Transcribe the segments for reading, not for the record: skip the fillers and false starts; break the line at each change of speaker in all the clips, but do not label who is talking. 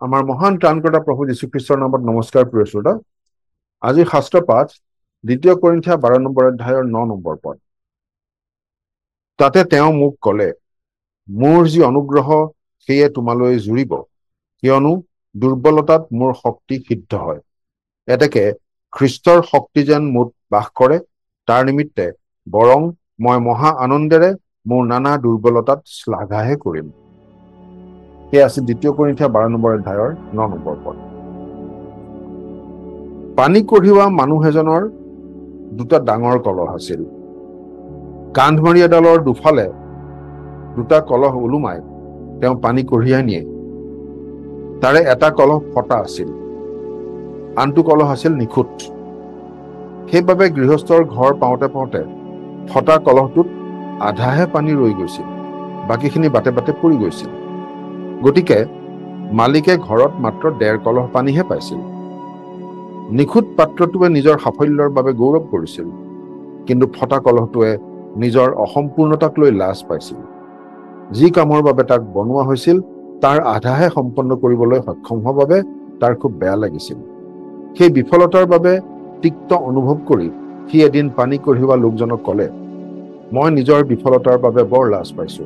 আমাৰ মহান ত্ৰাণকৰ্তা প্ৰভু যীশুখ্ৰীষ্টৰ নামত নমস্কাৰ প্ৰিয় শ্ৰোতা। আজি শাস্ত্ৰ পাঠ ২ কৰিন্থিয়া ১২ নম্বৰ অধ্যায়ৰ ৯ নম্বৰ পদ। তাতে তেওঁ মোক ক'লে, মোৰ যি অনুগ্ৰহ সেয়ে তোমালৈ জুৰিব, কিয়নো দুৰ্বলতাত মোৰ শক্তি সিদ্ধ হয়। এতেকে খ্ৰীষ্টৰ শক্তি যেন মোত বাস কৰে, তাৰ নিমিত্তে বৰং মই মহা আনন্দেৰে মোৰ নানা দুৰ্বলতাত শ্লাঘাহে কৰিম। সেয়া আছিল ২ কৰিন্থিয়া ১২ নম্বৰ অধ্যায়ৰ ৯ নম্বৰ পদ। পানী কঢ়িওৱা মানুহ এজনৰ দুটা ডাঙৰ কলহ আছিল। কান্ধমাৰি এডালৰ দুফালে দুটা কলহ ওলোমাই তেওঁ পানী কঢ়িয়াই নিয়ে। তাৰে এটা কলহ ফটা আছিল, আনটো কলহ আছিল নিখুঁত। সেইবাবে গৃহস্থৰ ঘৰ পাওঁতে পাওঁতে ফটা কলহটোত আধাহে পানী ৰৈ গৈছিল, বাকীখিনি বাটে বাটে পৰি গৈছিল। গতিকে মালিকে ঘৰত মাত্ৰ ১.৫ কলহ পানীহে পাইছিল। নিখুঁত পাত্ৰটোৱে নিজৰ সাফল্যৰ বাবে গৌৰৱ কৰিছিল, কিন্তু ফটা কলহটোৱে নিজৰ অসম্পূৰ্ণতাক লৈ লাজ পাইছিল। যি কামৰ বাবে তাক বনোৱা হৈছিল তাৰ আধাহে সম্পন্ন কৰিবলৈ সক্ষম হোৱাৰ বাবে তাৰ খুব বেয়া লাগিছিল। সেই বিফলতাৰ বাবে তিক্ত অনুভৱ কৰি সি এদিন পানী কঢ়িওৱা লোকজনক ক'লে, মই নিজৰ বিফলতাৰ বাবে বৰ লাজ পাইছো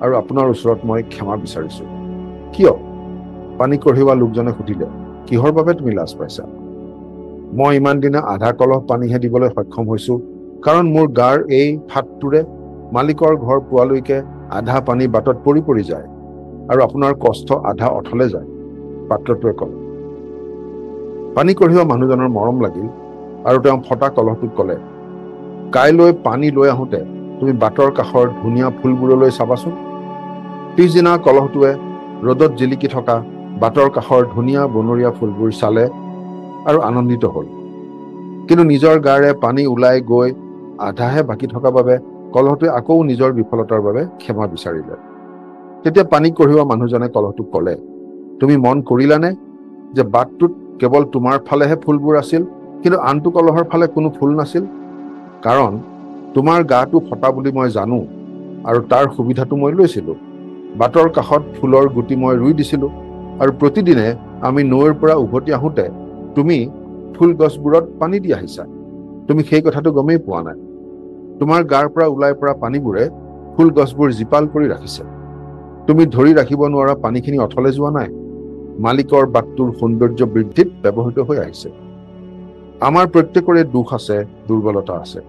আৰু আপোনাৰ ওচৰত মই ক্ষমা বিচাৰিছো। কিয়? পানী কঢ়িওৱা লোকজনে সুধিলে, কিহৰ বাবে তুমি লাজ পাইছা? মই ইমান দিনে আধা কলহ পানীহে দিবলৈ সক্ষম হৈছো, কাৰণ মোৰ গাৰ এই ফাটটোৰে মালিকৰ ঘৰ পোৱালৈকে আধা পানী বাটত পৰি পৰি যায় আৰু আপোনাৰ কষ্ট আধা অথলে যায়। পাত্ৰটোৱে ক'লে। পানী কঢ়িওৱা মানুহজনৰ মৰম লাগিল আৰু তেওঁ ফটা কলহটোক ক'লে, কাইলৈ পানী লৈ আহোঁতে তুমি বাটৰ কাষৰ ধুনীয়া ফুলবোৰলৈ চাবাচোন। পিছদিনা কলহটোৱে ৰ'দত জিলিকি থকা বাটৰ কাষৰ ধুনীয়া বনৰীয়া ফুলবোৰ চালে আৰু আনন্দিত হ'ল। কিন্তু নিজৰ গাৰে পানী ওলাই গৈ আধাহে বাকী থকা বাবে কলহটোৱে আকৌ নিজৰ বিফলতাৰ বাবে ক্ষমা বিচাৰিলে। তেতিয়া পানী কঢ়িওৱা মানুহজনে কলহটোক ক'লে, তুমি মন কৰিলানে যে বাটটোত কেৱল তোমাৰ ফালেহে ফুলবোৰ আছিল, কিন্তু আনটো কলহৰ ফালে কোনো ফুল নাছিল? কাৰণ তোমাৰ গাটো ফটা বুলি মই জানো আৰু তাৰ সুবিধাটো মই লৈছিলো। বাটৰ কাষত ফুলৰ গুটি মই ৰুই দিছিলো আৰু প্ৰতিদিনে আমি নৈৰ পৰা উভতি আহোঁতে তুমি ফুল গছবোৰত পানী দি আহিছা। তুমি সেই কথাটো গমেই পোৱা নাই। তোমাৰ গাৰ পৰা ওলাই পৰা পানীবোৰে ফুল গছবোৰ জীপাল কৰি ৰাখিছে। তুমি ধৰি ৰাখিব নোৱাৰা পানীখিনি অথলে যোৱা নাই, মালিকৰ বাটটোৰ সৌন্দৰ্য বৃদ্ধিত ব্যৱহৃত হৈ আহিছে। আমাৰ প্ৰত্যেকৰে দুখ আছে, দুৰ্বলতা আছে।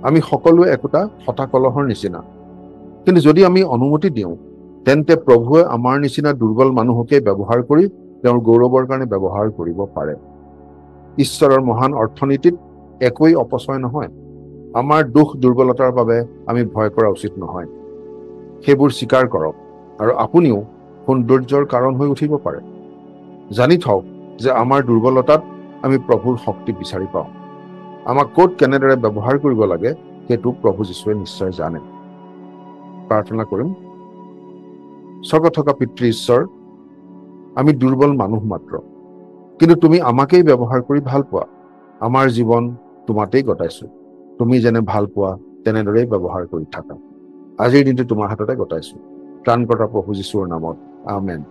আমি সকলোৱে একোটা ফটা কলহৰ নিচিনা। কিন্তু যদি আমি অনুমতি দিওঁ, তেন্তে প্ৰভুৱে আমাৰ নিচিনা দুৰ্বল মানুহকে ব্যৱহাৰ কৰি তেওঁৰ গৌৰৱৰ কাৰণে ব্যৱহাৰ কৰিব পাৰে। ঈশ্বৰৰ মহান অৰ্থনীতিত একোৱেই অপচয় নহয়। আমাৰ দুখ দুৰ্বলতাৰ বাবে আমি ভয় কৰা উচিত নহয়। সেইবোৰ স্বীকাৰ কৰক আৰু আপুনিও সৌন্দৰ্যৰ কাৰণ হৈ উঠিব পাৰে। জানি থওক যে আমাৰ দুৰ্বলতাত আমি প্ৰভুৰ শক্তি বিচাৰি পাওঁ। আমাক ক'ত কেনেদৰে ব্যৱহাৰ কৰিব লাগে সেইটো প্ৰভু যীশুৱে নিশ্চয় জানে। প্ৰাৰ্থনা কৰিম। স্বৰ্গত থকা পিতৃ ঈশ্বৰ, আমি দুৰ্বল মানুহ মাত্ৰ, কিন্তু তুমি আমাকেই ব্যৱহাৰ কৰি ভাল পোৱা। আমাৰ জীৱন তোমাতেই গতাইছো। তুমি যেনে ভাল পোৱা তেনেদৰেই ব্যৱহাৰ কৰি থাকা। আজিৰ দিনটো তোমাৰ হাততে গতাইছো। ত্ৰাণকৰ্তা প্ৰভু যীশুৰ নামত, আমেন।